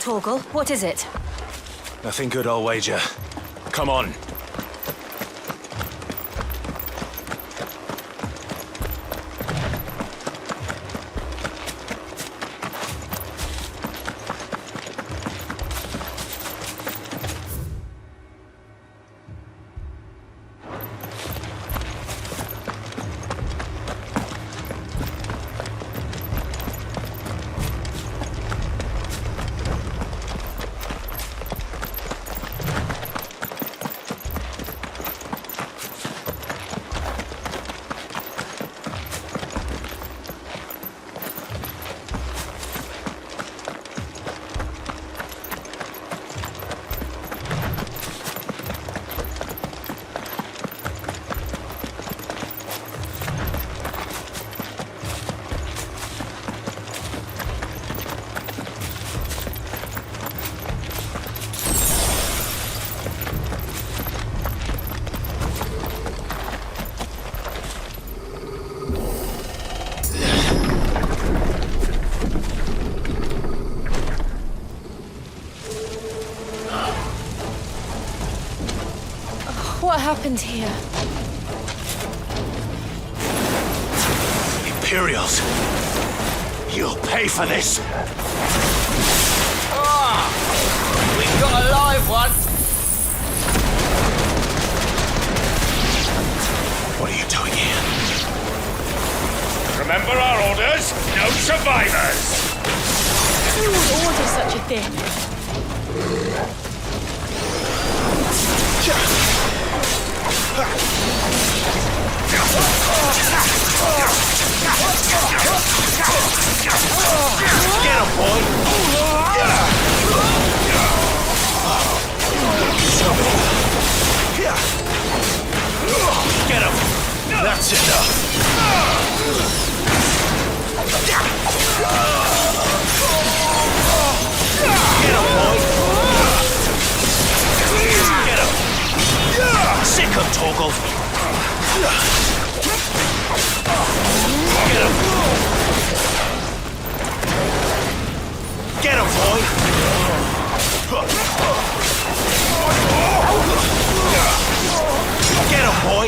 Torgal, what is it? Nothing good, I'll wager. Come on. What happened here? Imperials! You'll pay for this! We've got a live one! What are you doing here? Remember our orders? No survivors! Who would order such a thing? Get him, boy! Get him! That's enough! Get him, boy! Get him! Sick him, Torgal! Get him! Get him, boy! Get him, boy!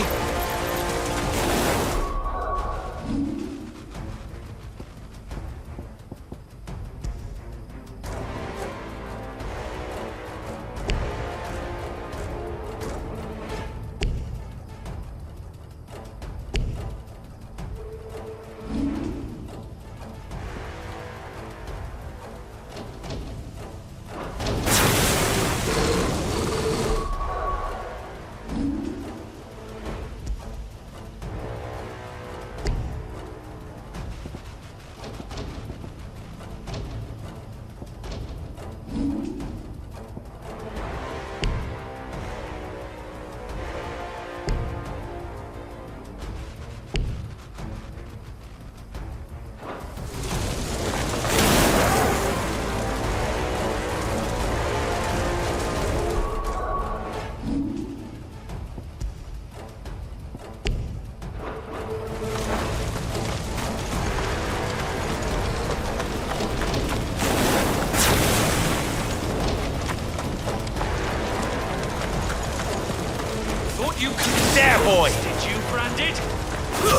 There, boy! Did you, Branded?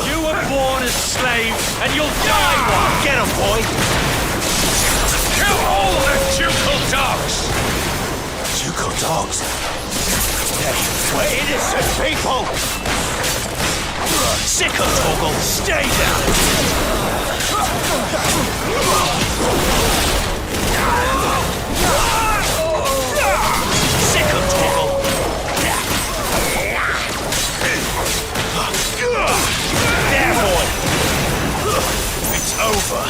You were born a slave, and you'll die one! Get him, boy! Kill all the ducal dogs! Ducal dogs? We're innocent people! Sick of Torgal! Stay down! Sick of Torgal! There, boy! It's over!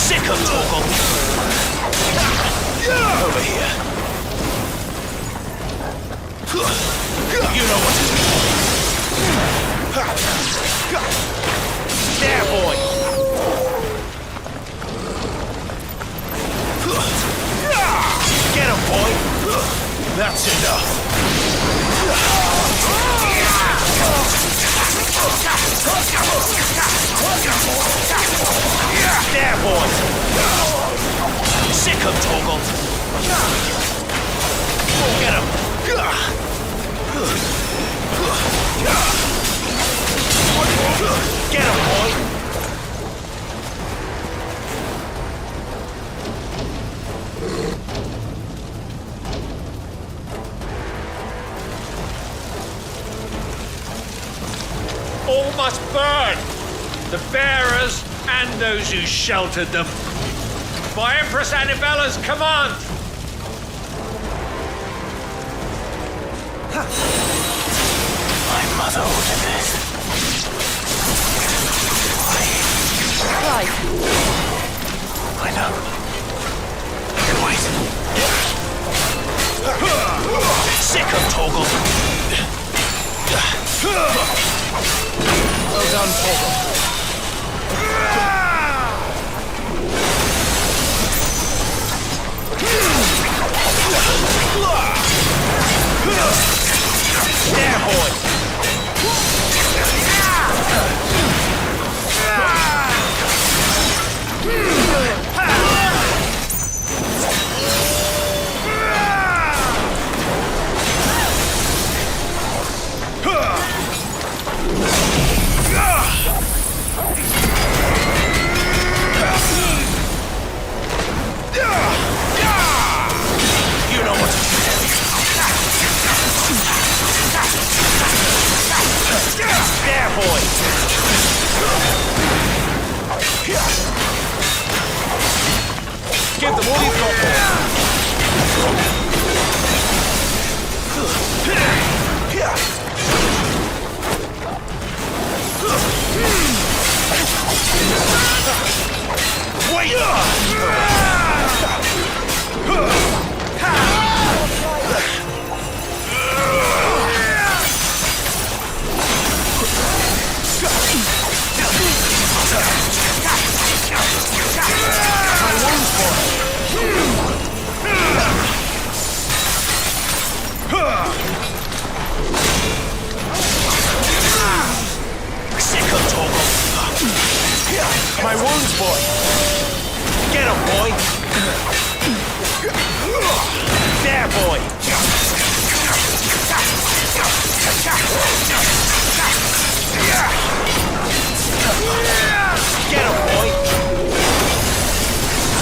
Sick of Torgal. Over here. You know what to do. There, boy. Get him, boy. That's enough. There, boy. Sick of Torgal. Get him. Get him, boy. All must burn! The bearers and those who sheltered them. By Empress Annibella's command! My mother ordered this. Right. I know. Wait. Sick of Torgal. Well done, Torgal. There, boy. You know what to do. There, boy. Give them all you've got, boy. Wait! Sick of Torgal. My wounds, boy. Get him, boy. There, boy. Get him, boy.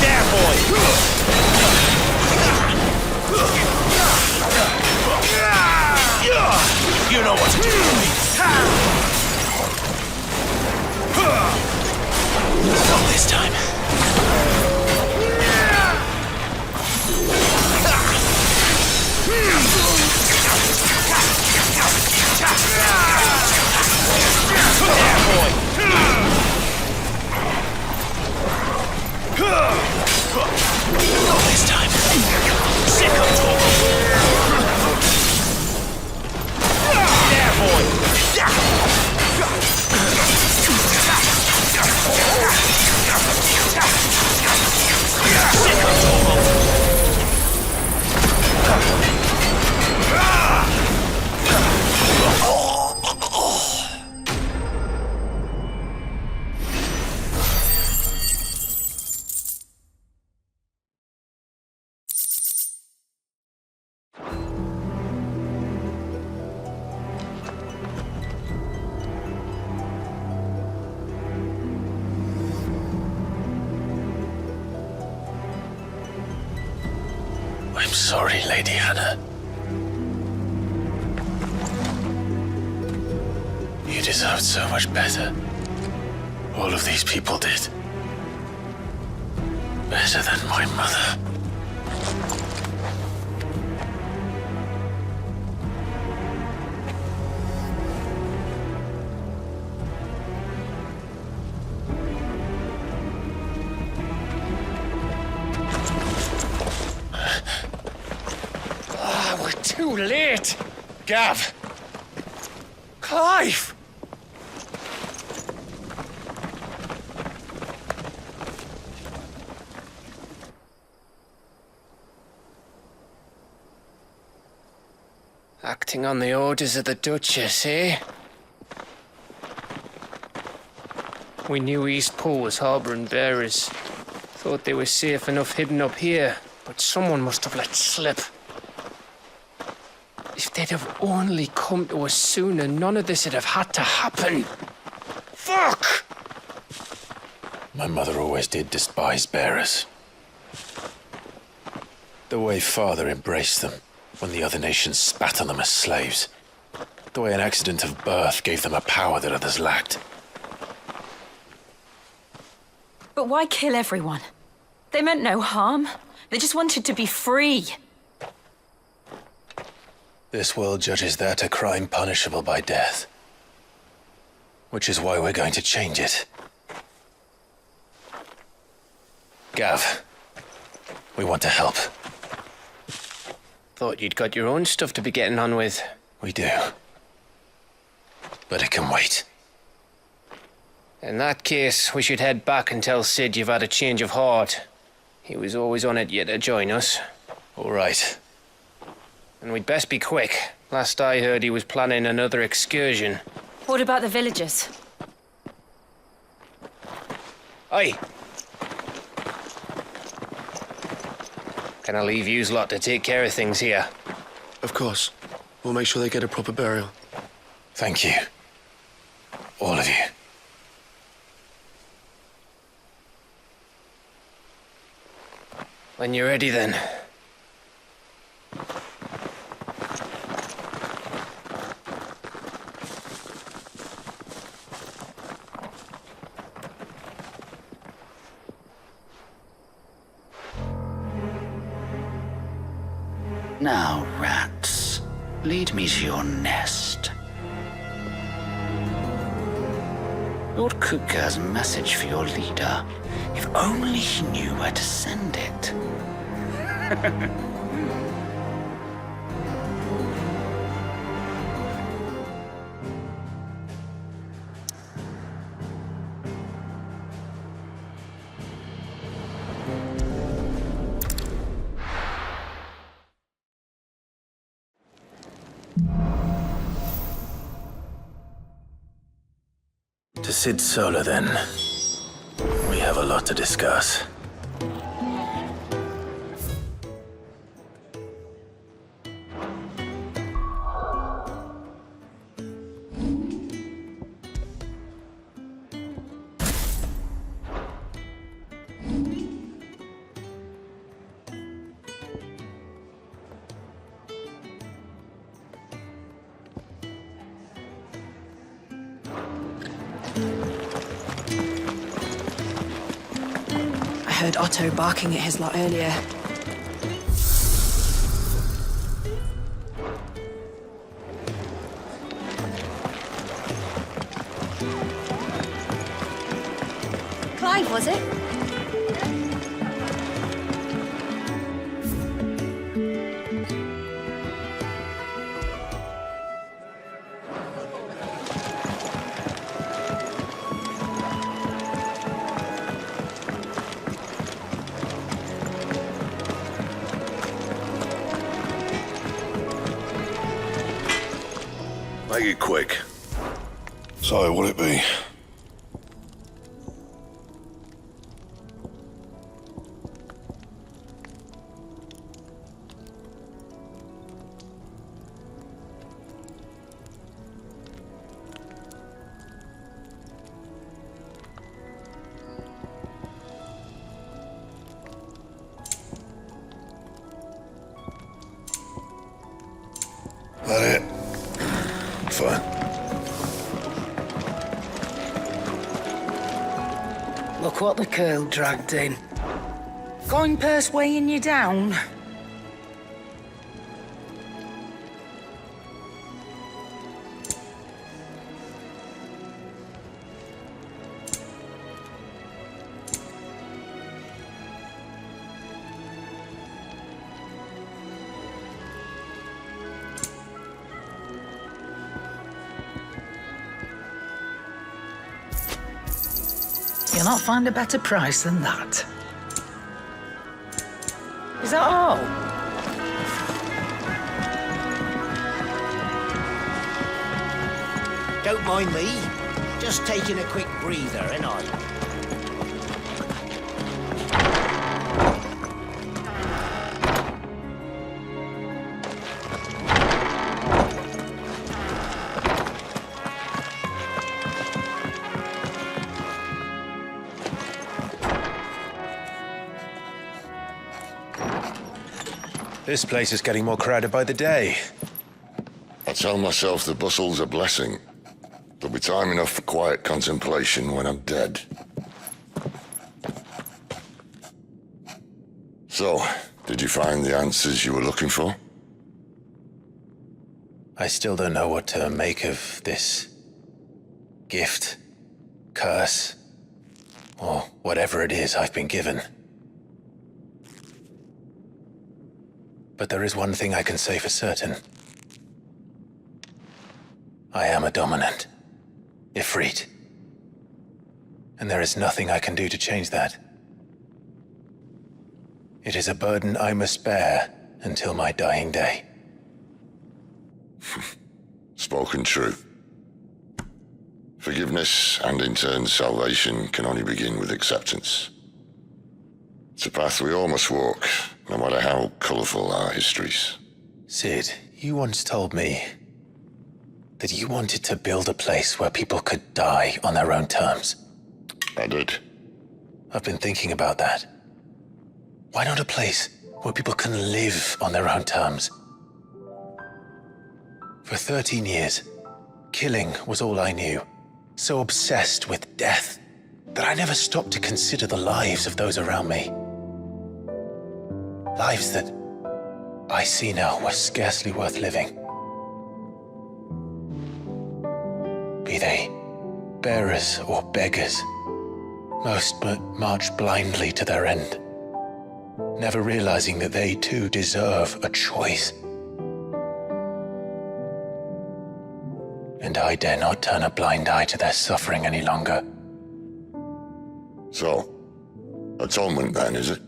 There, boy. You know what to do. Not this time. There, boy. Not this time. Sick of Torgal. There, boy. Sick of Torgal. I'm sorry, Lady Hannah. You deserved so much better. All of these people did. Better than my mother. too late! Gav! Clive! Acting on the orders of the Duchess, eh? We knew East Pool was harbouring bearers. Thought they were safe enough hidden up here, but someone must have let slip. If they'd have only come to us sooner, none of this would have had to happen. Fuck! My mother always did despise bearers. The way Father embraced them when the other nations spat on them as slaves. The way an accident of birth gave them a power that others lacked. But why kill everyone? They meant no harm. They just wanted to be free. This world judges that a crime punishable by death. Which is why we're going to change it. Gav, we want to help. Thought you'd got your own stuff to be getting on with. We do. But it can wait. In that case, we should head back and tell Sid you've had a change of heart. He was always on it yet to join us. All right. And we'd best be quick. Last I heard, he was planning another excursion. What about the villagers? Aye. Can I leave yous lot to take care of things here? Of course. We'll make sure they get a proper burial. Thank you. All of you. When you're ready, then. Now, rats, lead me to your nest. Lord Kuka has a message for your leader. If only he knew where to send it. To Sid Solar, then. We have a lot to discuss. I heard Otto barking at his lot earlier. Clive, was it? Make it quick. So, what'll it be? That it? Fine. Look what the curl dragged in. Coin purse weighing you down. You'll not find a better price than that. Is that all? Don't mind me. Just taking a quick breather, ain't I? This place is getting more crowded by the day. I tell myself the bustle's a blessing. There'll be time enough for quiet contemplation when I'm dead. So, did you find the answers you were looking for? I still don't know what to make of this gift, curse, or whatever it is I've been given. But there is one thing I can say for certain. I am a dominant, Ifrit. And there is nothing I can do to change that. It is a burden I must bear until my dying day. Spoken true. Forgiveness and in turn salvation can only begin with acceptance. It's a path we all must walk, no matter how colourful our histories. Sid, you once told me that you wanted to build a place where people could die on their own terms. I did. I've been thinking about that. Why not a place where people can live on their own terms? For 13 years, killing was all I knew. So obsessed with death that I never stopped to consider the lives of those around me. Lives that I see now were scarcely worth living. Be they bearers or beggars, most but march blindly to their end, never realizing that they too deserve a choice. And I dare not turn a blind eye to their suffering any longer. So, atonement then, is it?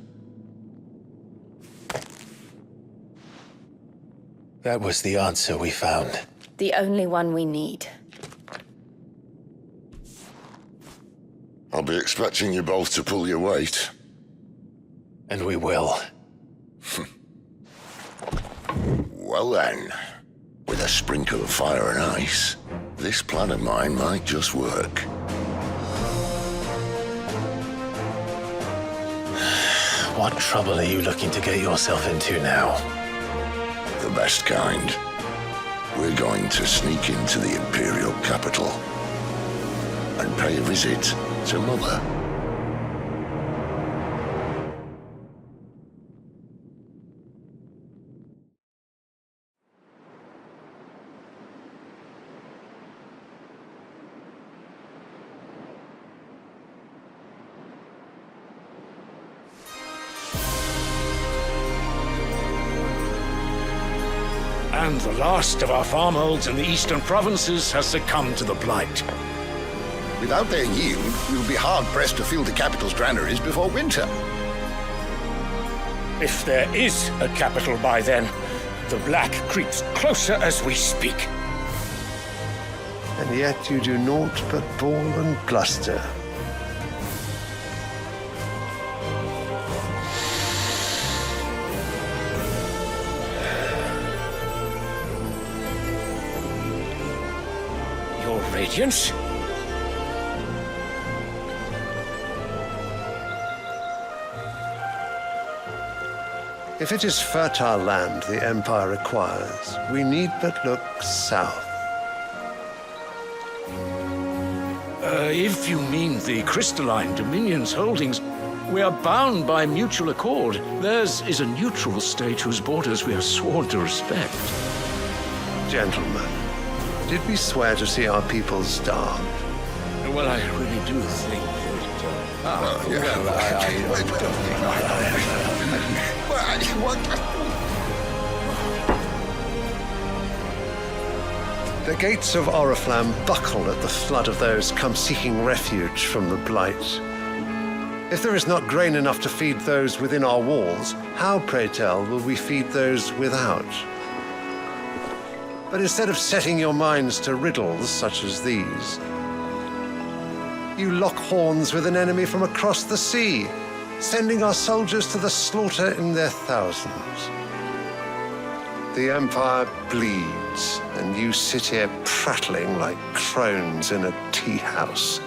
That was the answer we found. The only one we need. I'll be expecting you both to pull your weight. And we will. Well then, with a sprinkle of fire and ice, this plan of mine might just work. What trouble are you looking to get yourself into now? The best kind. We're going to sneak into the Imperial capital and pay a visit to Mother. And the last of our farmholds in the eastern provinces has succumbed to the blight. Without their yield, we will be hard-pressed to fill the capital's granaries before winter. If there is a capital by then, the black creeps closer as we speak. And yet you do naught but bawl and bluster. Your Radiance? If it is fertile land the Empire requires, we need but look south. If you mean the crystalline Dominion's holdings, we are bound by mutual accord. Theirs is a neutral state whose borders we are sworn to respect. Gentlemen, did we swear to see our people starve? Well, I really do think that... The gates of Oriflamme buckle at the flood of those come seeking refuge from the blight. If there is not grain enough to feed those within our walls, how, pray tell, will we feed those without? But instead of setting your minds to riddles such as these, you lock horns with an enemy from across the sea, sending our soldiers to the slaughter in their thousands. The Empire bleeds, and you sit here prattling like crones in a tea house.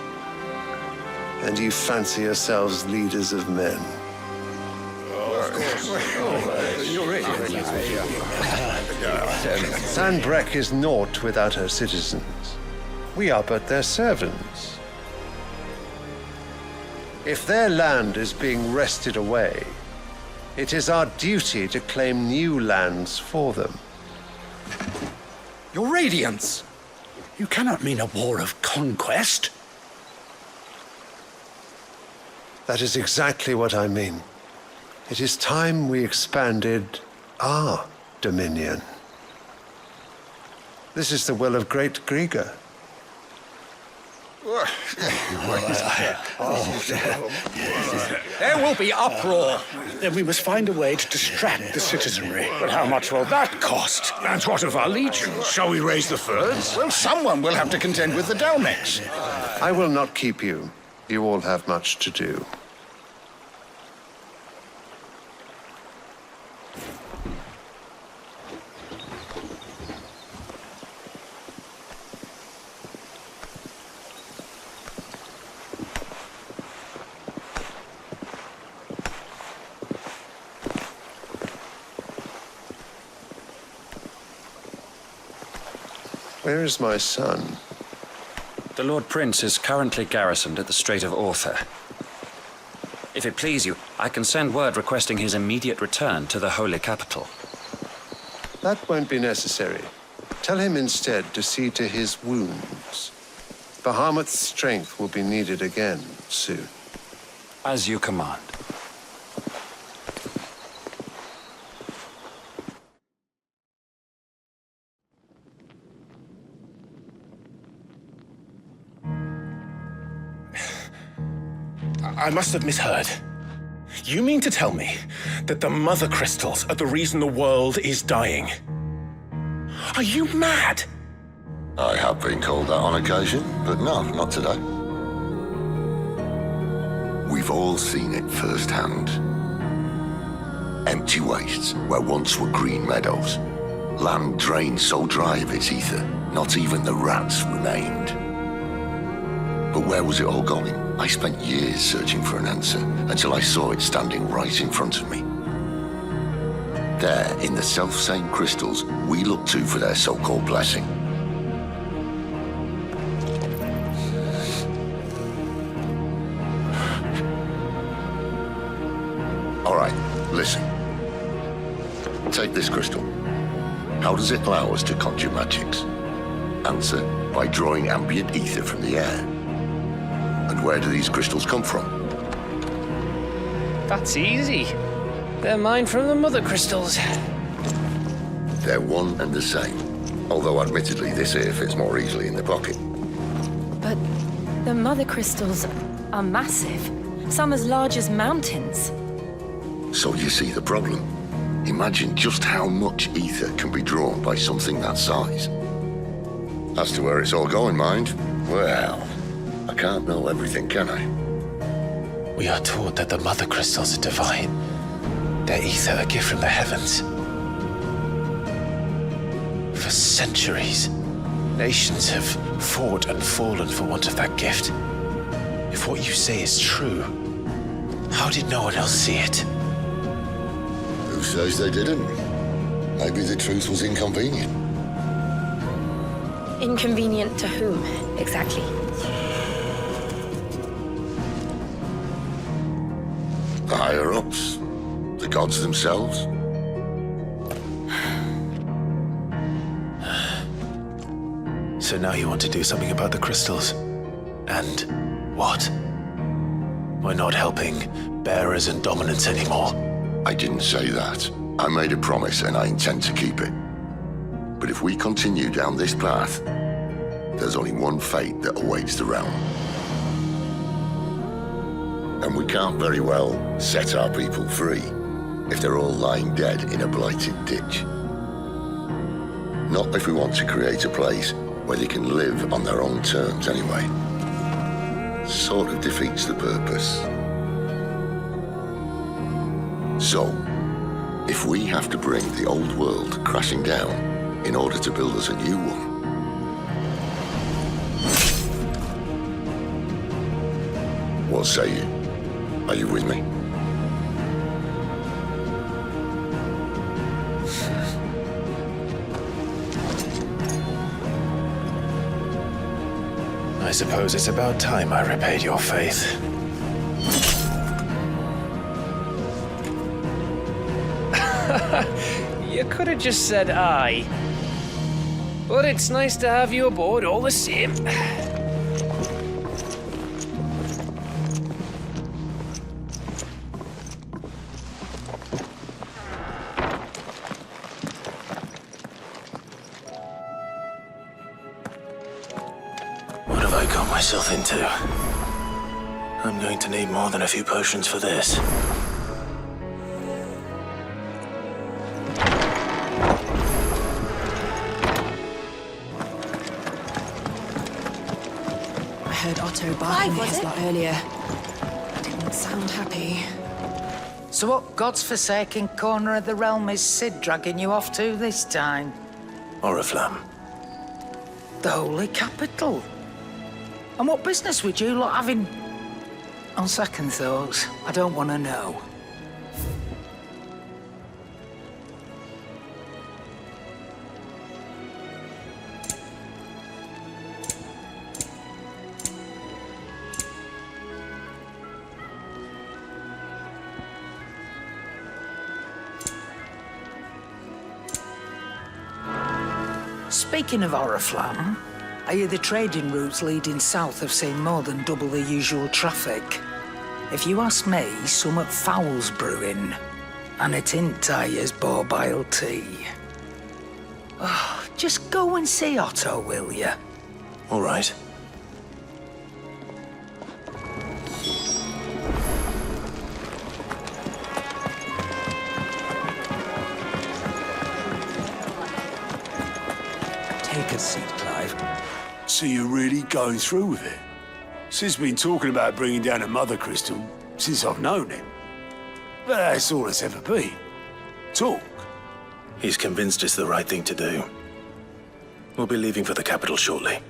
And you fancy yourselves leaders of men. Sandbreck is naught without her citizens. We are but their servants. If their land is being wrested away, it is our duty to claim new lands for them. Your Radiance! You cannot mean a war of conquest. That is exactly what I mean. It is time we expanded our dominion. This is the will of great Grieger. There will be uproar. Then we must find a way to distract the citizenry. But how much will that cost? And what of our legions? Shall we raise the thirds? Well, someone will have to contend with the Dalmex. I will not keep you. You all have much to do. Where is my son? The Lord Prince is currently garrisoned at the Strait of Author. If it please you, I can send word requesting his immediate return to the Holy Capital. That won't be necessary. Tell him instead to see to his wounds. Bahamut's strength will be needed again soon. As you command. I must have misheard. You mean to tell me that the mother crystals are the reason the world is dying? Are you mad? I have been called that on occasion, but no, not today. We've all seen it firsthand. Empty wastes where once were green meadows. Land drained so dry of its ether, not even the rats remained. But where was it all going? I spent years searching for an answer until I saw it standing right in front of me. There, in the self-same crystals we look to for their so-called blessing. All right, listen. Take this crystal. How does it allow us to conjure magics? Answer, by drawing ambient ether from the air. And where do these crystals come from? That's easy. They're mine from the mother crystals. They're one and the same. Although admittedly this here fits more easily in the pocket. But the mother crystals are massive. Some as large as mountains. So you see the problem. Imagine just how much ether can be drawn by something that size. As to where it's all going, mind, well, I can't know everything, can I? We are taught that the mother crystals are divine. Their ether a gift from the heavens. For centuries, nations have fought and fallen for want of that gift. If what you say is true, how did no one else see it? Who says they didn't? Maybe the truth was inconvenient. Inconvenient to whom, exactly? The higher-ups, the gods themselves. So now you want to do something about the crystals? And what? We're not helping bearers and dominants anymore. I didn't say that. I made a promise and I intend to keep it. But if we continue down this path, there's only one fate that awaits the realm. And we can't very well set our people free if they're all lying dead in a blighted ditch. Not if we want to create a place where they can live on their own terms anyway. Sort of defeats the purpose. So, if we have to bring the old world crashing down in order to build us a new one, what say you? Are you with me? I suppose it's about time I repaid your faith. You could have just said aye. But it's nice to have you aboard all the same. What have I got myself into? I'm going to need more than a few potions for this. I heard Otto barking at his lot earlier. Didn't sound happy. So what god's-forsaken corner of the realm is Sid dragging you off to this time? Oriflamme. The Holy Capital. And what business would you lot having? On second thoughts, I don't want to know. Speaking of Oriflamme, I hear the trading routes leading south have seen more than double the usual traffic. If you ask me, summat foul's brewing, and it ain't Tyre's borbile tea. Oh, just go and see Otto, will you? All right. Take a seat, Clive. So you're really going through with it? Sid's been talking about bringing down a mother crystal since I've known him. But that's all it's ever been. Talk. He's convinced it's the right thing to do. We'll be leaving for the capital shortly.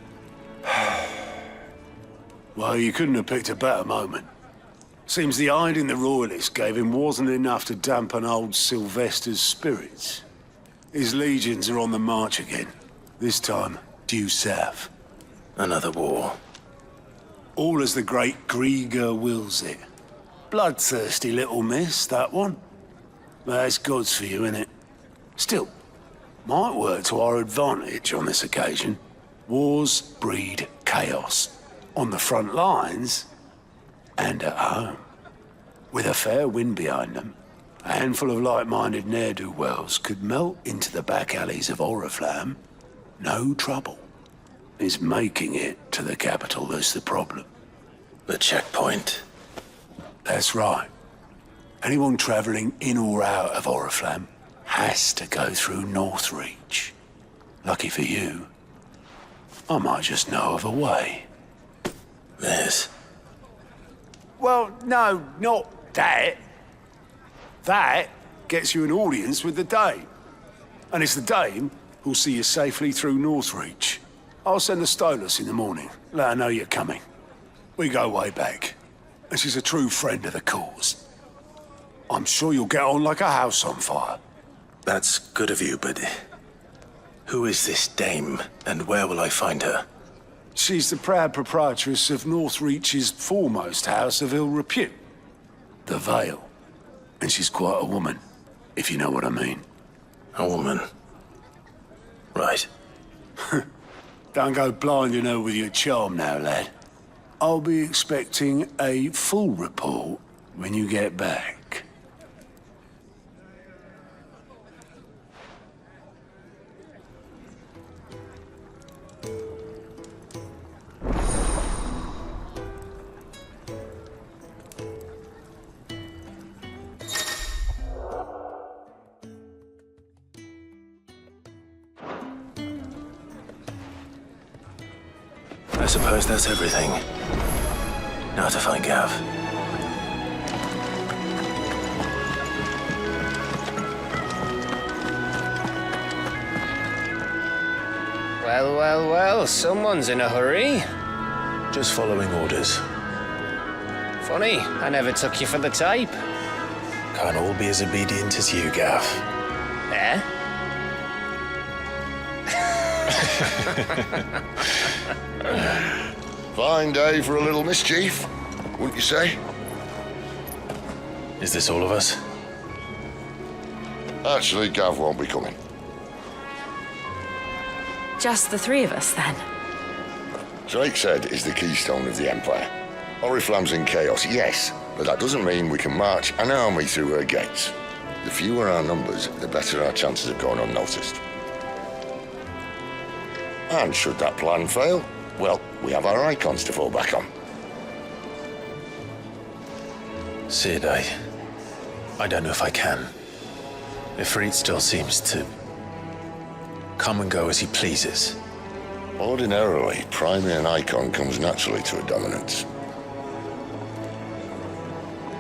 Well, you couldn't have picked a better moment. Seems the hiding the royalists gave him wasn't enough to dampen old Sylvester's spirits. His legions are on the march again. This time, due south. Another war. All as the great Grieger wills it. Bloodthirsty little miss, that one. That's God's for you, innit? Still, might work to our advantage on this occasion. Wars breed chaos. On the front lines, and at home. With a fair wind behind them, a handful of like-minded ne'er-do-wells could melt into the back alleys of Oriflamme. No trouble. It's making it to the capital that's the problem. The checkpoint. That's right. Anyone travelling in or out of Oriflamme has to go through Northreach. Lucky for you, I might just know of a way. This? Well, no, not that. That gets you an audience with the Dame. And it's the Dame who'll see you safely through Northreach. I'll send the Stolas in the morning. Let her know you're coming. We go way back. And she's a true friend of the cause. I'm sure you'll get on like a house on fire. That's good of you, but who is this Dame, and where will I find her? She's the proud proprietress of Northreach's foremost house of ill repute, the Vale. And she's quite a woman, if you know what I mean. A woman? Right. Don't go blinding her with your charm now, lad. I'll be expecting a full report when you get back. suppose that's everything. Now to find Gav. Well, well, well, someone's in a hurry. Just following orders. Funny, I never took you for the type. Can't all be as obedient as you, Gav. Eh? Fine day for a little mischief, wouldn't you say? Is this all of us? Actually, Gav won't be coming. Just the three of us, then? Drake's Head is the keystone of the Empire. Oriflamme's in chaos, yes, but that doesn't mean we can march an army through her gates. The fewer our numbers, the better our chances of going unnoticed. And should that plan fail, well, we have our icons to fall back on. Sid, I don't know if I can. Ifrit still seems to come and go as he pleases. Ordinarily, priming an icon comes naturally to a dominance.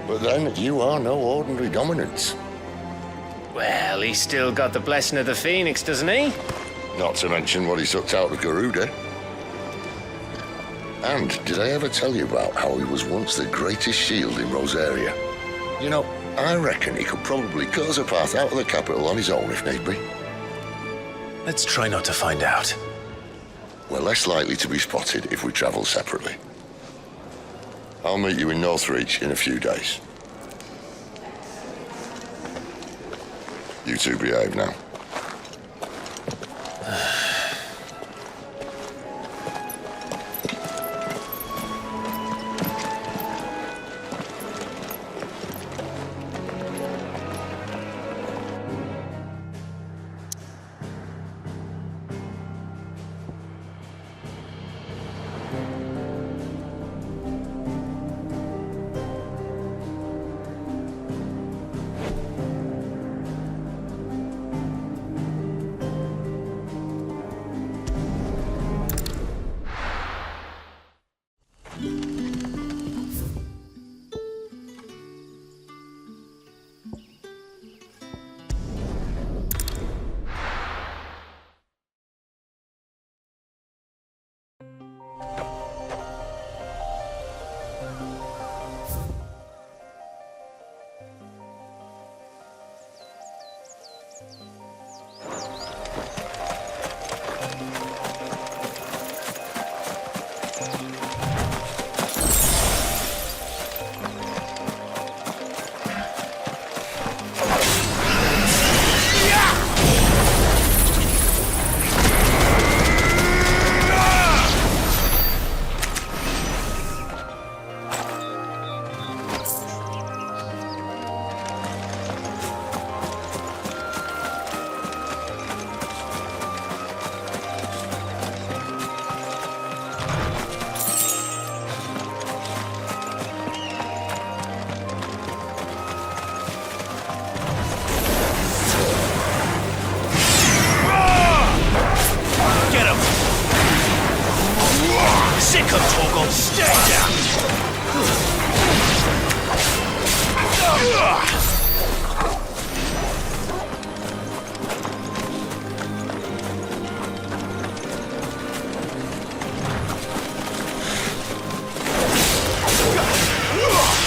But then, you are no ordinary dominance. Well, he's still got the blessing of the Phoenix, doesn't he? Not to mention what he sucked out of Garuda. And did I ever tell you about how he was once the greatest shield in Rosaria? You know, I reckon he could probably cause a path out of the capital on his own if need be. Let's try not to find out. We're less likely to be spotted if we travel separately. I'll meet you in Northreach in a few days. You two behave now.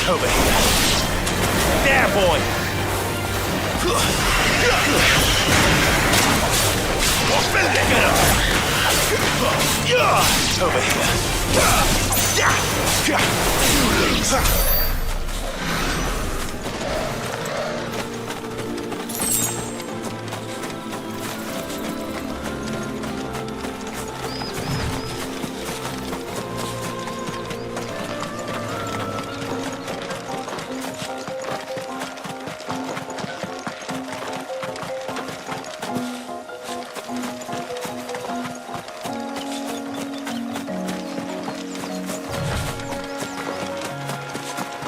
Over here. There, boy! Over here. You lose.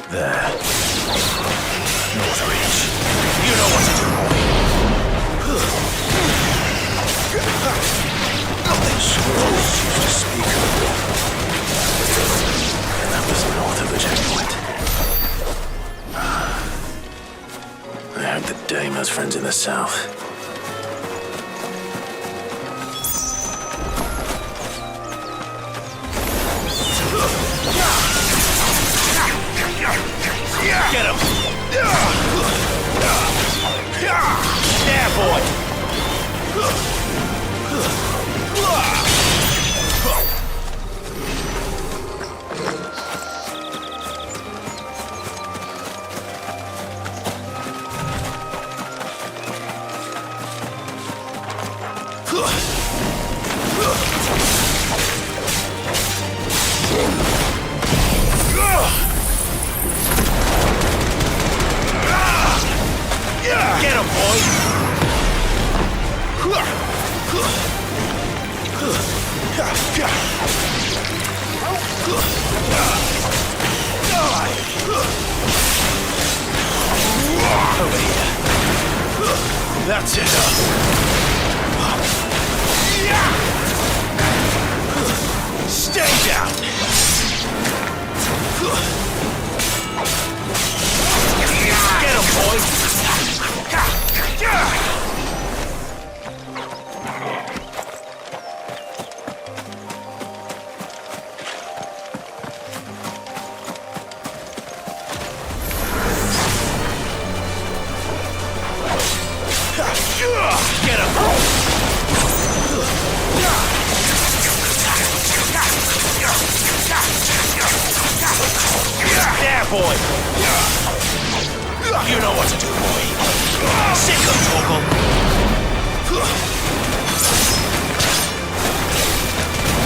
There. Northreach. You know what to do. The scrolls used to speak of That was north of the checkpoint. I hope the Dame has friends in the south. Get him! There, boy! Get him, boy! Over here. That's it. Stay down. Get him, boy! Get him! There, boy! You know what to do, boy. Sick of Torgal.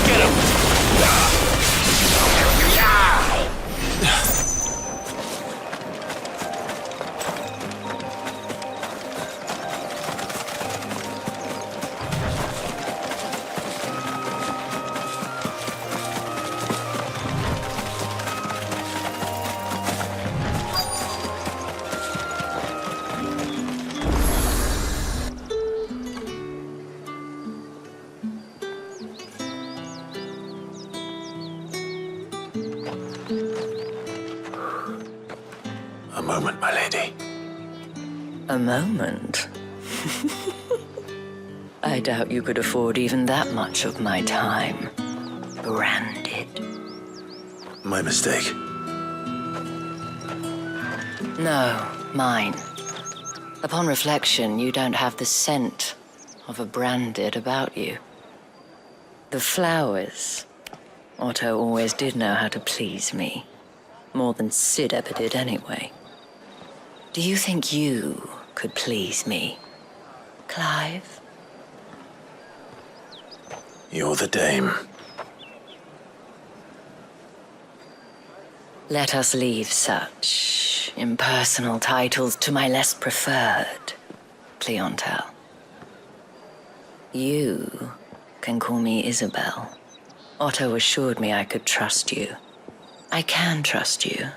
Get him! A moment, my lady. A moment? I doubt you could afford even that much of my time. Branded. My mistake. No, mine. Upon reflection, you don't have the scent of a branded about you. The flowers. Otto always did know how to please me. More than Sid ever did anyway. Do you think you could please me, Clive? You're the Dame. Let us leave such impersonal titles to my less preferred clientele. You can call me Isabel. Otto assured me I could trust you. I can trust you,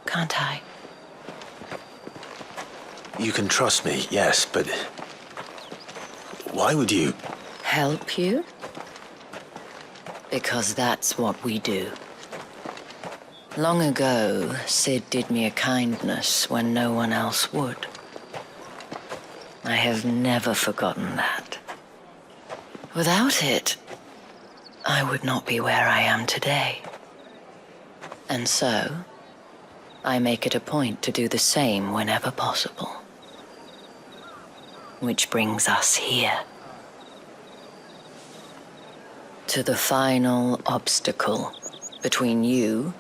can't I? You can trust me, yes, but why would you? Help you? Because that's what we do. Long ago, Sid did me a kindness when no one else would. I have never forgotten that. Without it, I would not be where I am today. And so, I make it a point to do the same whenever possible. Which brings us here. To the final obstacle between you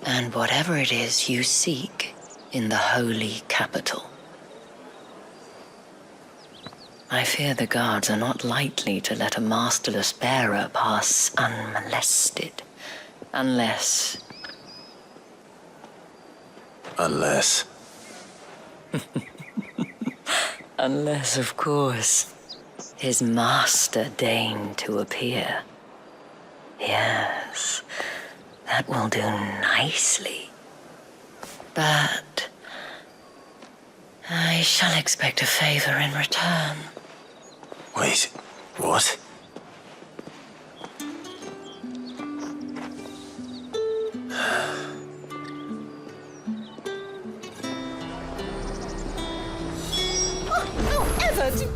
and whatever it is you seek in the holy capital. I fear the guards are not likely to let a masterless bearer pass unmolested, unless... Unless... Unless, of course, his master deigned to appear. Yes, that will do nicely. But I shall expect a favor in return. Wait, what? blood.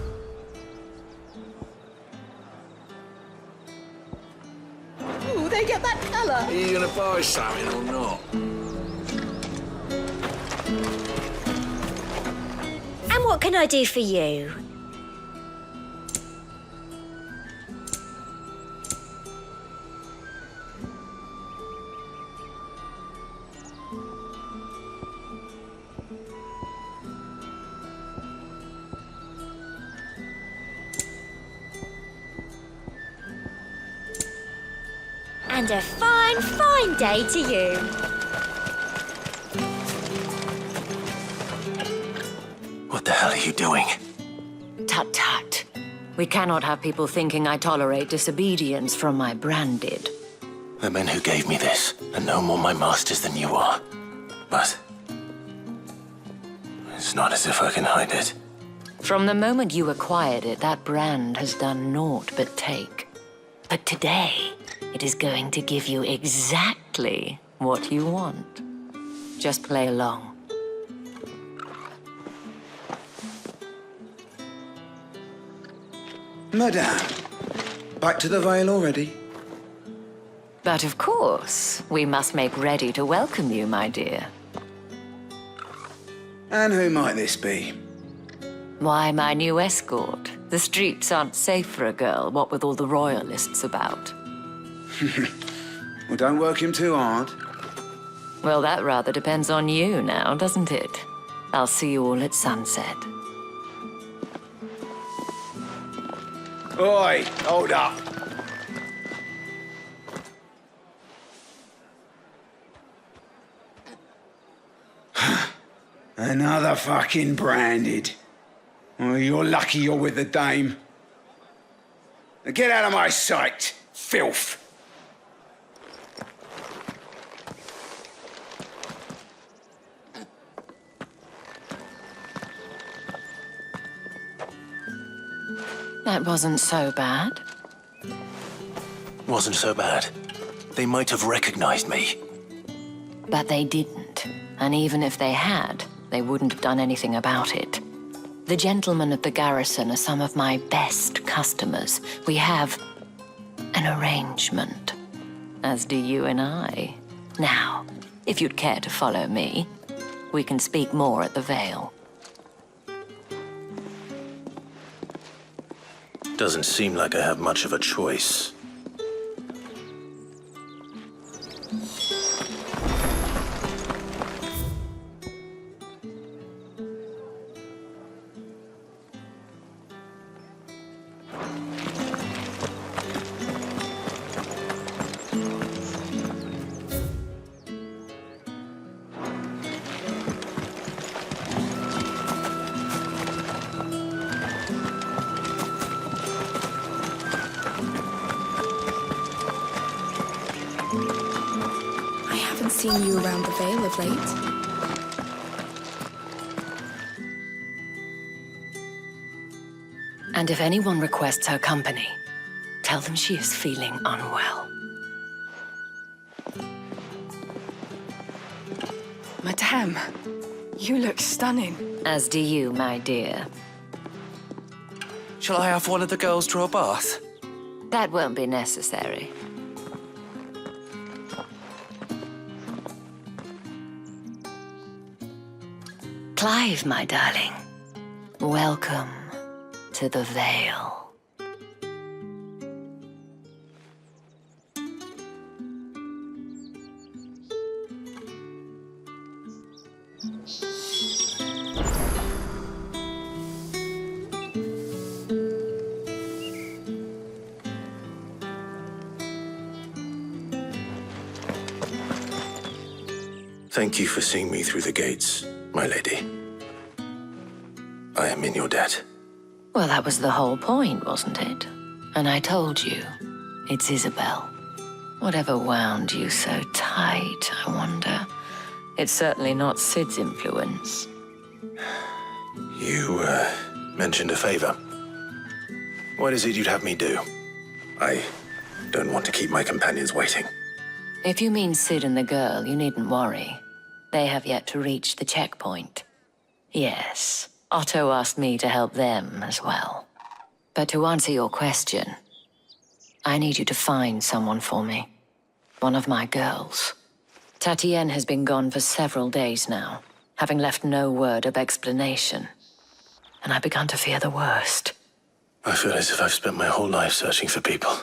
Ooh, they get that colour. Are you gonna buy something or not? And what can I do for you? And a fine, fine day to you. What the hell are you doing? Tut tut. We cannot have people thinking I tolerate disobedience from my branded. The men who gave me this are no more my masters than you are. But it's not as if I can hide it. From the moment you acquired it, that brand has done naught but take. But today, it is going to give you exactly what you want. Just play along. Madame, back to the Vale already? But of course, we must make ready to welcome you, my dear. And who might this be? Why, my new escort. The streets aren't safe for a girl, what with all the royalists about. Well, don't work him too hard. Well, that rather depends on you now, doesn't it? I'll see you all at sunset. Oi, hold up. Another fucking branded. Oh, you're lucky you're with the dame. Now get out of my sight, filth. That wasn't so bad. Wasn't so bad. They might have recognized me. But they didn't. And even if they had, they wouldn't have done anything about it. The gentlemen at the garrison are some of my best customers. We have an arrangement, as do you and I. Now, if you'd care to follow me, we can speak more at the Vale. Doesn't seem like I have much of a choice. Seen you around the Vale of late. And if anyone requests her company, tell them she is feeling unwell. Madame, you look stunning. As do you, my dear. Shall I have one of the girls draw a bath? That won't be necessary. Clive, my darling. Welcome to the Vale. Thank you for seeing me through the gates, my lady. I am in your debt. Well, that was the whole point, wasn't it? And I told you, it's Isabel. Whatever wound you so tight, I wonder. It's certainly not Sid's influence. You, mentioned a favor. What is it you'd have me do? I don't want to keep my companions waiting. If you mean Sid and the girl, you needn't worry. They have yet to reach the checkpoint. Yes, Otto asked me to help them as well. But to answer your question, I need you to find someone for me. One of my girls. Tatienne has been gone for several days now, having left no word of explanation. And I've begun to fear the worst. I feel as if I've spent my whole life searching for people.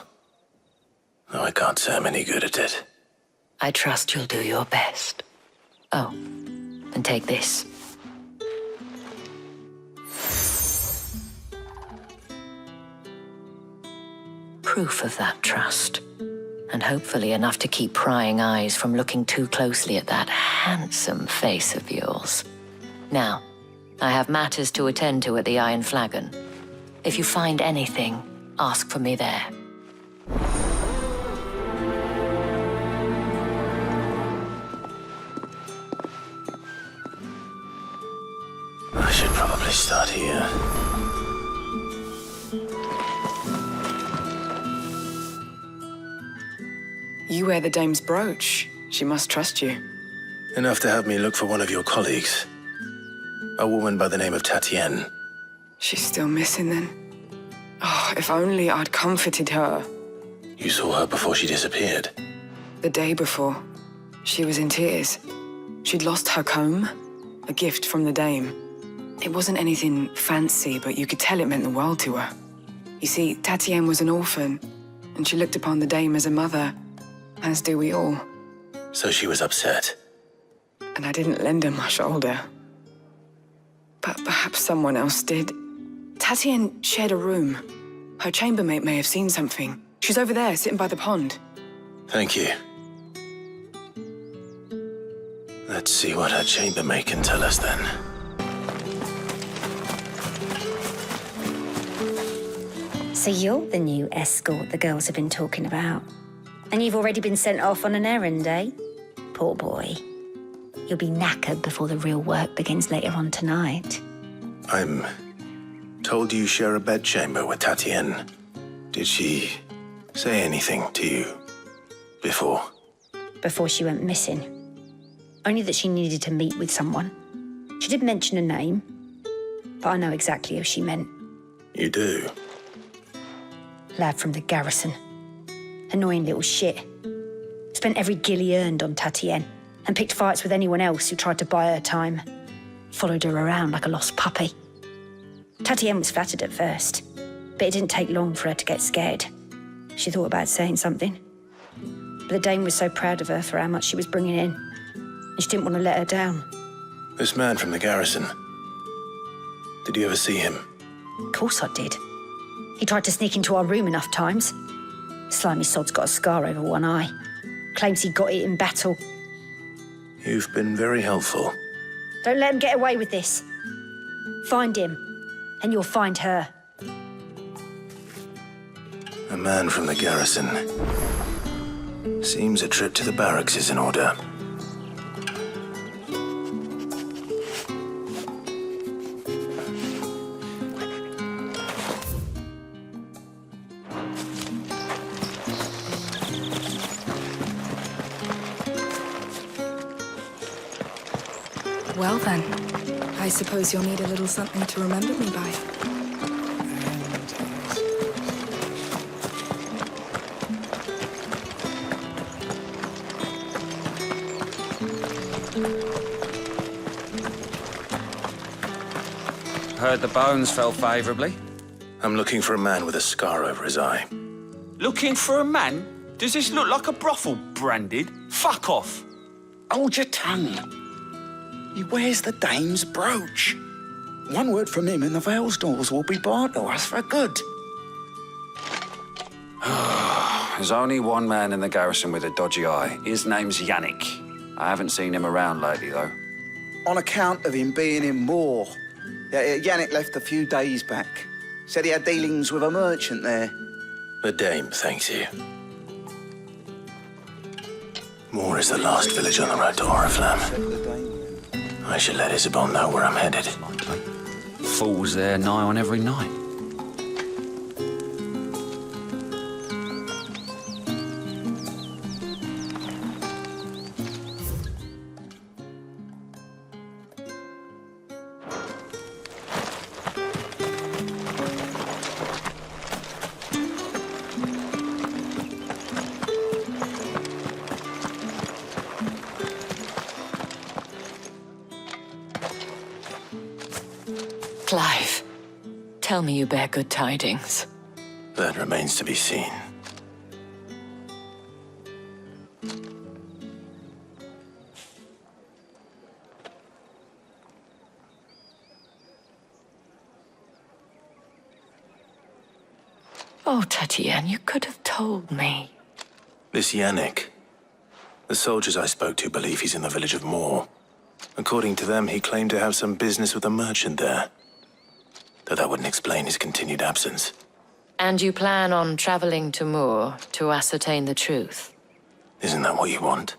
No, I can't say I'm any good at it. I trust you'll do your best. Oh, and take this. Proof of that trust. And hopefully enough to keep prying eyes from looking too closely at that handsome face of yours. Now, I have matters to attend to at the Iron Flagon. If you find anything, ask for me there. I should probably start here. You wear the dame's brooch. She must trust you. Enough to have me look for one of your colleagues. A woman by the name of Tatienne. She's still missing then. Oh, if only I'd comforted her. You saw her before she disappeared. The day before, she was in tears. She'd lost her comb, a gift from the dame. It wasn't anything fancy, but you could tell it meant the world to her. You see, Tatienne was an orphan, and she looked upon the dame as a mother, as do we all. So she was upset. And I didn't lend her my shoulder. But perhaps someone else did. Tatienne shared a room. Her chambermaid may have seen something. She's over there, sitting by the pond. Thank you. Let's see what her chambermaid can tell us then. So you're the new escort the girls have been talking about. And you've already been sent off on an errand, eh? Poor boy. You'll be knackered before the real work begins later on tonight. I'm told you share a bedchamber with Tatienne. Did she say anything to you before? Before she went missing. Only that she needed to meet with someone. She did mention a name, but I know exactly who she meant. You do? Lad from the garrison. Annoying little shit. Spent every guil he earned on Tatienne and picked fights with anyone else who tried to buy her time. Followed her around like a lost puppy. Tatienne was flattered at first, but it didn't take long for her to get scared. She thought about saying something. But the dame was so proud of her for how much she was bringing in, and she didn't want to let her down. This man from the garrison. Did you ever see him? Of course I did. He tried to sneak into our room enough times. Slimy sod's got a scar over one eye. Claims he got it in battle. You've been very helpful. Don't let him get away with this. Find him, and you'll find her. A man from the garrison. Seems a trip to the barracks is in order. Well then, I suppose you'll need a little something to remember me by. Heard the bones fell favourably. I'm looking for a man with a scar over his eye. Looking for a man? Does this look like a brothel branded? Fuck off. Hold your tongue. He wears the dame's brooch. One word from him and the Vale's doors will be barred to us for good. There's only one man in the garrison with a dodgy eye. His name's Yannick. I haven't seen him around lately, though. On account of him being in war. Yeah, Yannick left a few days back. Said he had dealings with a merchant there. The dame thanks you. Moor is the last village on the road to Oriflamme. I should let Isabel know where I'm headed. Fools there nigh on every night. Clive, tell me you bear good tidings. That remains to be seen. Oh, Tatienne, you could have told me. This Yannick. The soldiers I spoke to believe he's in the village of Moor. According to them, he claimed to have some business with a merchant there. Though that wouldn't explain his continued absence. And you plan on traveling to Moor to ascertain the truth? Isn't that what you want?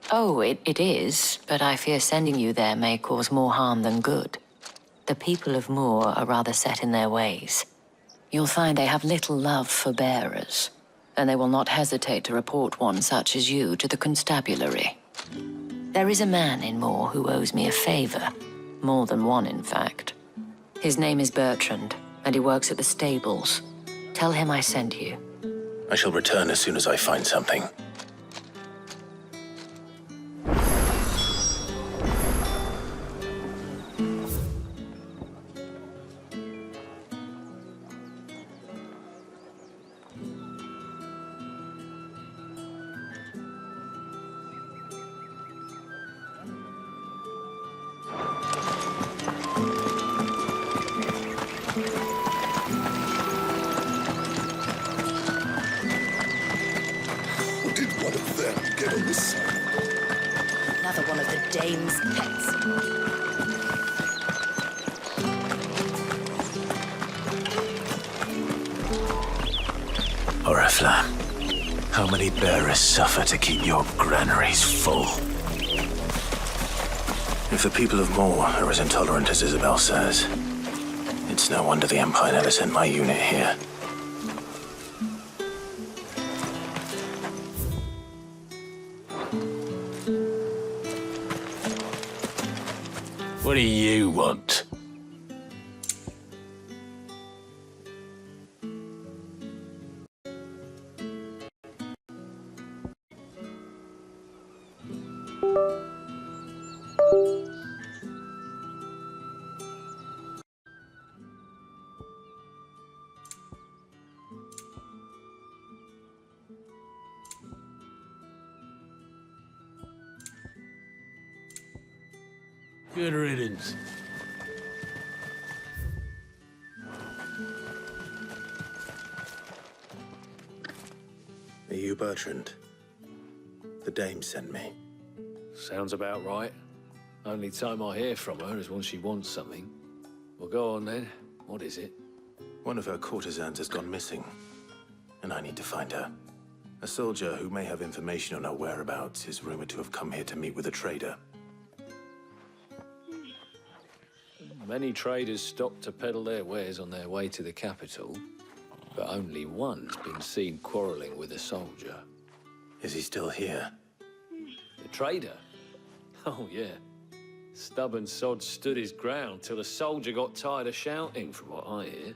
Oh, it is, but I fear sending you there may cause more harm than good. The people of Moor are rather set in their ways. You'll find they have little love for bearers, and they will not hesitate to report one such as you to the constabulary. There is a man in Moor who owes me a favor. More than one, in fact. His name is Bertrand, and he works at the stables. Tell him I sent you. I shall return as soon as I find something. Another one of the dame's pets. Oriflamme, how many bearers suffer to keep your granaries full? If the people of Moor are as intolerant as Isabel says, it's no wonder the Empire never sent my unit here. What do you want? Good riddance. Are you Bertrand? The dame sent me. Sounds about right. Only time I hear from her is when she wants something. Well, go on then. What is it? One of her courtesans has gone missing, and I need to find her. A soldier who may have information on her whereabouts is rumored to have come here to meet with a trader. Many traders stop to peddle their wares on their way to the capital, but only one's been seen quarreling with a soldier. Is he still here? The trader? Oh, yeah. Stubborn sod stood his ground till the soldier got tired of shouting, from what I hear.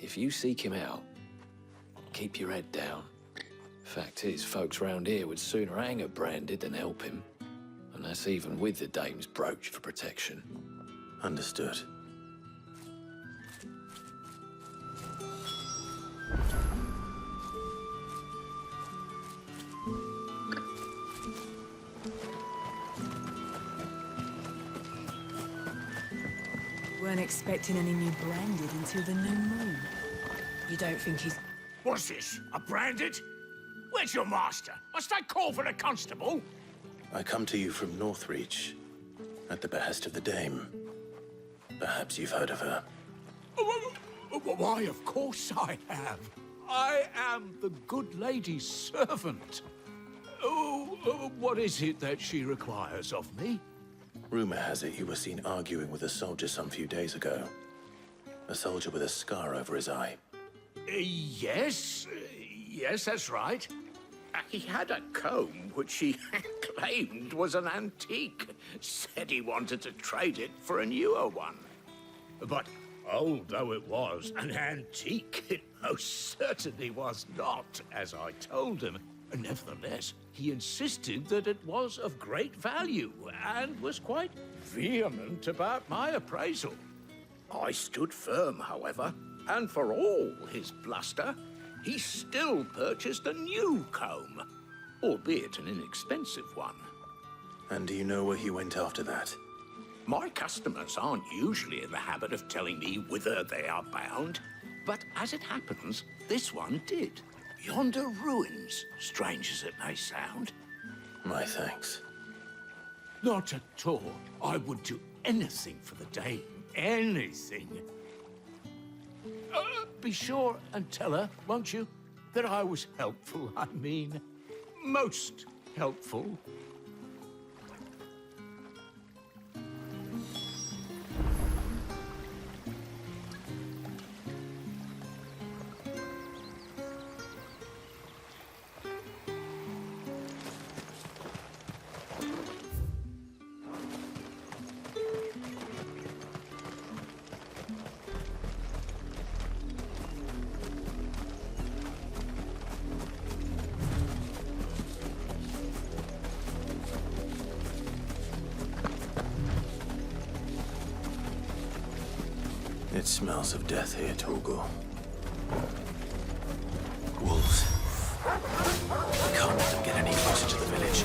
If you seek him out, keep your head down. Fact is, folks round here would sooner hang a branded than help him. And that's even with the dame's brooch for protection. Understood. Weren't expecting any new branded until the new moon. You don't think he's... What's this? A branded? Where's your master? Must I call for the constable? I come to you from Northreach, at the behest of the dame. Perhaps you've heard of her. Why, of course I have. I am the good lady's servant. What is it that she requires of me? Rumor has it you were seen arguing with a soldier some few days ago. A soldier with a scar over his eye. Yes, that's right. He had a comb which he claimed was an antique. Said he wanted to trade it for a newer one. But old though it was, an antique it most certainly was not, as I told him. Nevertheless, he insisted that it was of great value and was quite vehement about my appraisal. I stood firm, however, and for all his bluster, he still purchased a new comb, albeit an inexpensive one. And do you know where he went after that? My customers aren't usually in the habit of telling me whither they are bound, but as it happens, this one did. Yonder ruins, strange as it may sound. My thanks. Not at all. I would do anything for the dame. Anything. Be sure and tell her, won't you, that I was helpful, I mean, most helpful. It smells of death here, Torgal. Wolves. We can't let them get any closer to the village.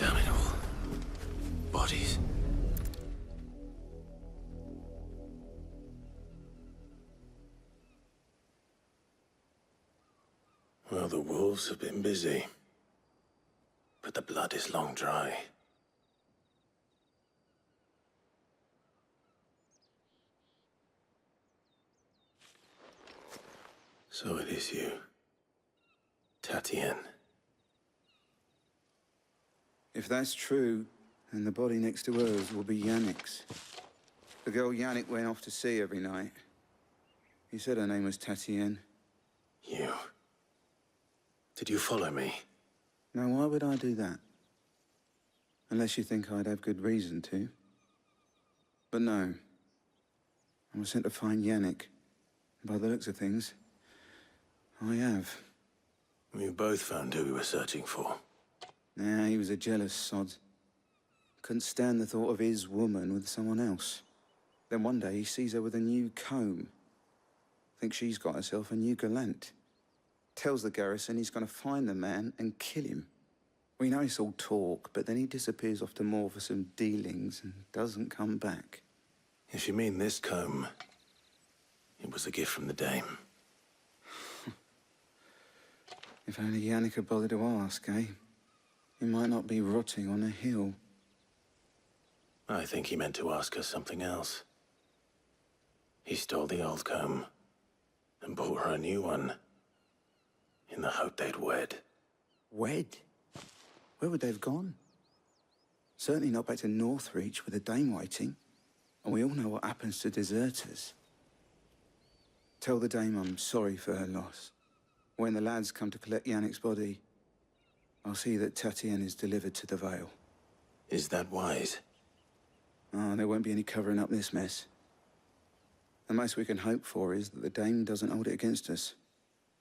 Damn it all. Bodies. Well, the wolves have been busy. But the blood is long dry. So it is you, Tatienne. If that's true, then the body next to hers will be Yannick's. The girl Yannick went off to see every night. He said her name was Tatienne. You? Did you follow me? Now, why would I do that? Unless you think I'd have good reason to. But no. I was sent to find Yannick. By the looks of things, I have. We both found who we were searching for. Nah, he was a jealous sod. Couldn't stand the thought of his woman with someone else. Then one day he sees her with a new comb. Thinks she's got herself a new gallant. Tells the garrison he's gonna find the man and kill him. We know it's all talk, but then he disappears off to Moor for some dealings and doesn't come back. If you mean this comb, it was a gift from the dame. If only Yannick had bothered to ask, eh? He might not be rotting on a hill. I think he meant to ask her something else. He stole the old comb and bought her a new one in the hope they'd wed. Wed? Where would they have gone? Certainly not back to Northreach with a dame waiting. And we all know what happens to deserters. Tell the dame I'm sorry for her loss. When the lads come to collect Yannick's body, I'll see that Tatienne is delivered to the Vale. Is that wise? Oh, there won't be any covering up this mess. The most we can hope for is that the dame doesn't hold it against us.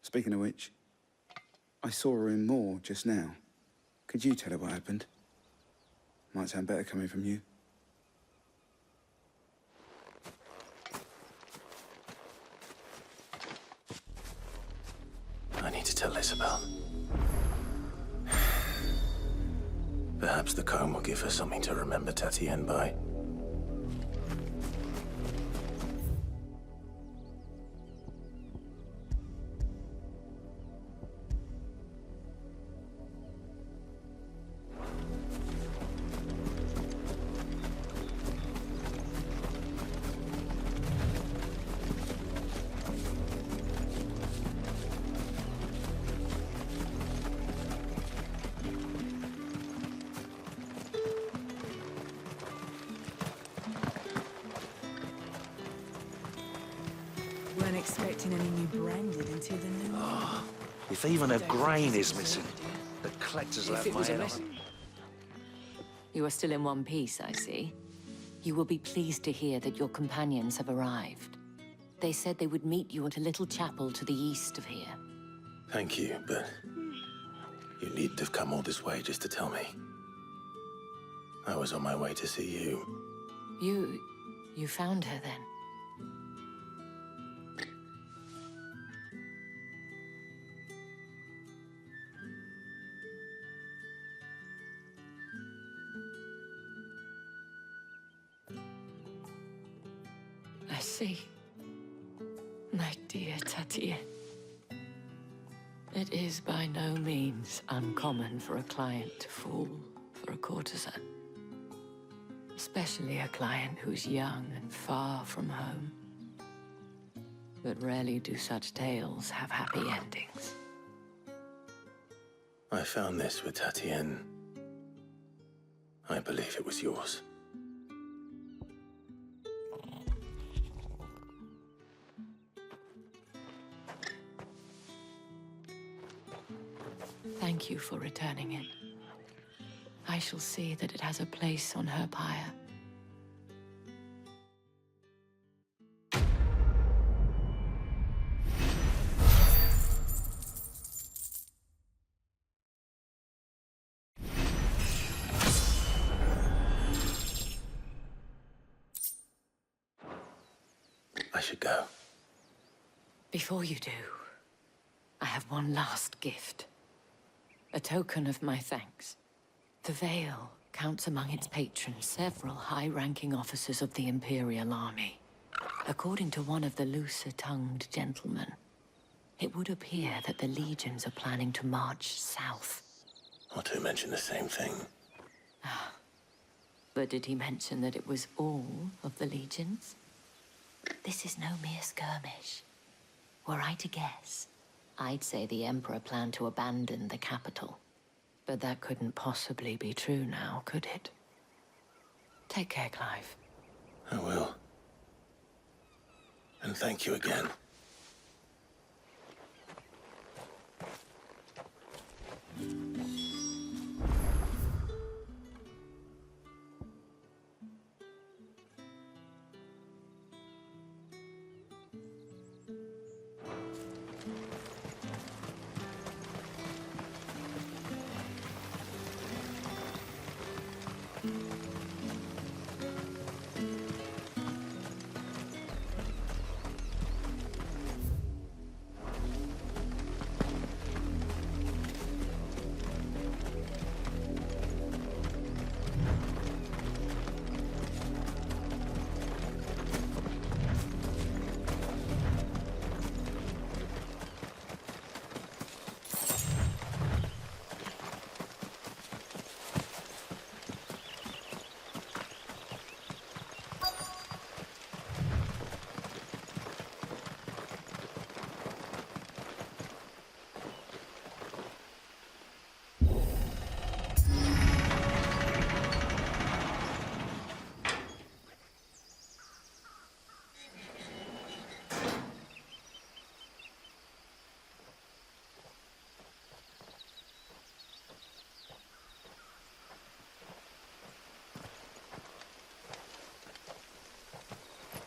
Speaking of which, I saw her in Moor just now. Could you tell her what happened? Might sound better coming from you. I need to tell Isabel. Perhaps the comb will give her something to remember Tatienne by. weren't expecting any new branded until the new year. If even a grain is missing, the collector's If left it my was a head mess- on. You are still in one piece, I see. You will be pleased to hear that your companions have arrived. They said they would meet you at a little chapel to the east of here. Thank you, but you needn't have come all this way just to tell me. I was on my way to see you. You found her then? I see. My dear Tatien. It is by no means uncommon for a client to fall for a courtesan. Especially a client who's young and far from home. But rarely do such tales have happy endings. I found this with Tatien. I believe it was yours. Thank you for returning it. I shall see that it has a place on her pyre. I should go. Before you do, I have one last gift. A token of my thanks. The Vale counts among its patrons several high-ranking officers of the Imperial Army. According to one of the looser-tongued gentlemen, it would appear that the legions are planning to march south. Or to mention the same thing. But did he mention that it was all of the legions? This is no mere skirmish. Were I to guess, I'd say the Emperor planned to abandon the capital. But that couldn't possibly be true now, could it? Take care, Clive. I will. And thank you again.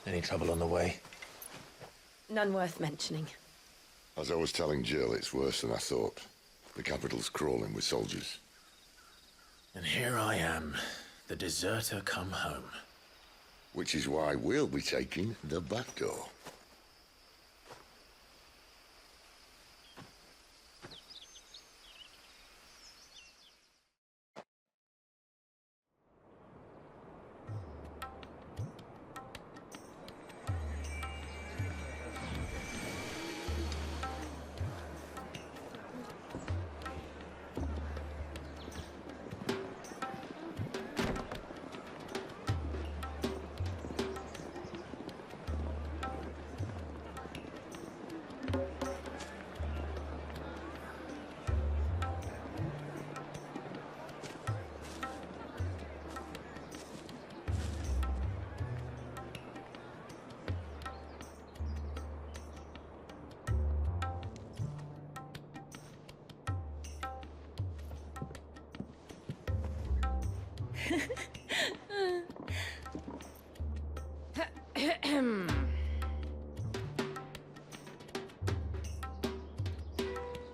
Any trouble on the way? None worth mentioning. As I was telling Jill, it's worse than I thought. The capital's crawling with soldiers. And here I am, the deserter come home. Which is why we'll be taking the back door.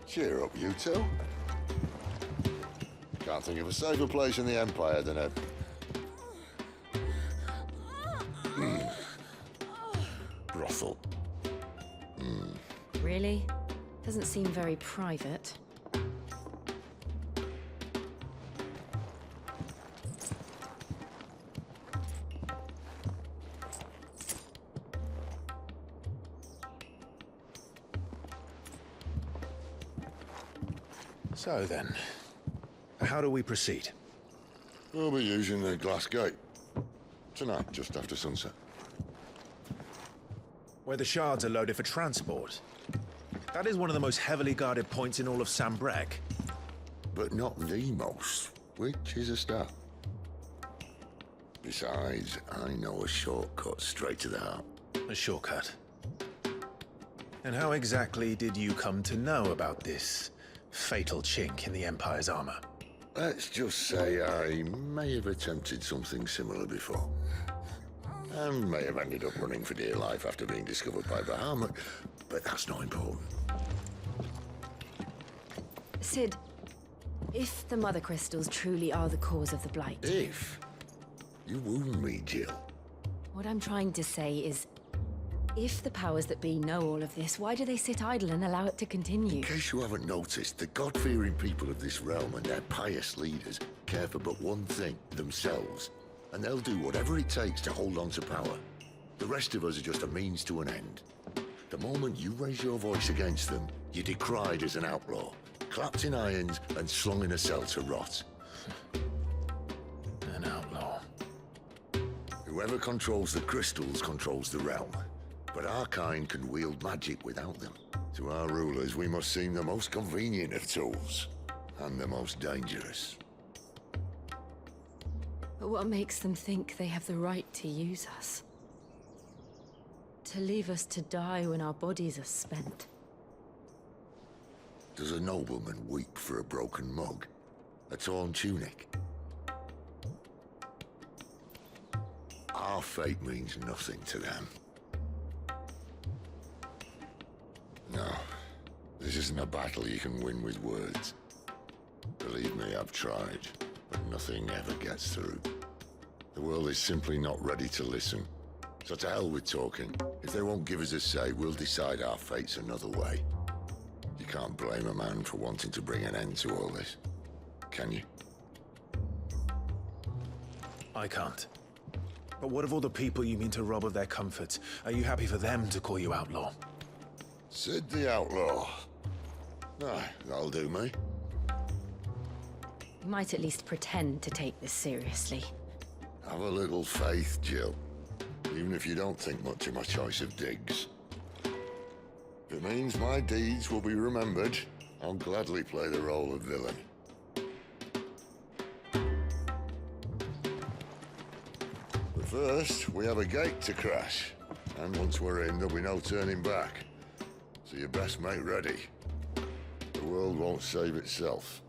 Cheer up, you two. Can't think of a safer place in the Empire than a... brothel. Really? Doesn't seem very private. So then, how do we proceed? We'll be using the glass gate. Tonight, just after sunset. Where the shards are loaded for transport. That is one of the most heavily guarded points in all of Sambrek. But not the most, which is a start. Besides, I know a shortcut straight to the heart. A shortcut? And how exactly did you come to know about this fatal chink in the Empire's armor? Let's just say I may have attempted something similar before. And may have ended up running for dear life after being discovered by Bahamut, but that's not important. Sid, if the Mother Crystals truly are the cause of the Blight... If? You wound me, Jill. What I'm trying to say is, if the powers that be know all of this, why do they sit idle and allow it to continue? In case you haven't noticed, the God-fearing people of this realm and their pious leaders care for but one thing, themselves. And they'll do whatever it takes to hold on to power. The rest of us are just a means to an end. The moment you raise your voice against them, you're decried as an outlaw, clapped in irons and slung in a cell to rot. An outlaw. Whoever controls the crystals controls the realm. But our kind can wield magic without them. To our rulers, we must seem the most convenient of tools, and the most dangerous. But what makes them think they have the right to use us? To leave us to die when our bodies are spent? Does a nobleman weep for a broken mug? A torn tunic? Our fate means nothing to them. No, this isn't a battle you can win with words. Believe me, I've tried, but nothing ever gets through. The world is simply not ready to listen. So to hell with talking. If they won't give us a say, we'll decide our fates another way. You can't blame a man for wanting to bring an end to all this, can you? I can't. But what of all the people you mean to rob of their comforts? Are you happy for them to call you outlaw? Sid the Outlaw. Aye, that'll do me. You might at least pretend to take this seriously. Have a little faith, Jill. Even if you don't think much of my choice of digs. If it means my deeds will be remembered, I'll gladly play the role of villain. But first, we have a gate to crash. And once we're in, there'll be no turning back. So you best make ready. The world won't save itself.